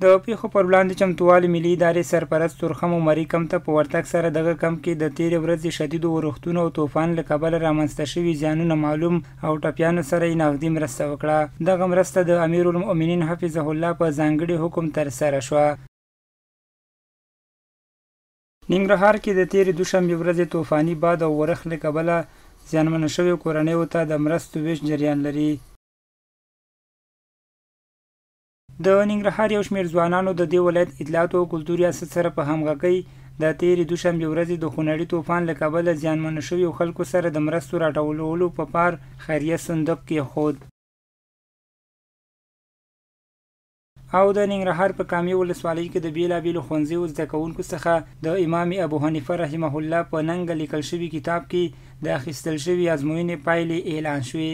د پیښو پر وړاندې چمتووالي ملي ادارې سرپرست تورخم عمري کمپ ته په ورتګ سره دغه کمپ کې د تېرې ورځې شدیدو اورښتونو او طوفان له کبله رامنځته شوي زیانونه معلوم او ټپیانو سره یې نغدي مرسته وکړه. دغه مرسته د امیرالمؤمنین حفظه الله په ځانګړي حکم ترسره شوه. ننګرهار کې د تېرې دوشنبې ورځې طوفاني باد او ورښت له کبله زیانمنو شویو کورنیو ته د مرستو ویش جریان لري. د ننګرهار یو شمېر ځوانانو د دې ولایت اطلاعاتو او کلتور ریاست سره په همغږۍ د تېرې دوشنبې ورځې د خونړي طوفان له کبله زیانمنو شویو خلکو سره د مرستو راټولولو په پار خیریه صندوق کېښود. او د ننګرهار په کامې ولسوالۍ کې د بېلابېلو ښوونځیو زده کوونکو څخه د امام ابو حنیفه رحمه الله په ننګه لیکل شوي کتاب کې د اخیستل شوي ازموینې پایلې اعلان شوې.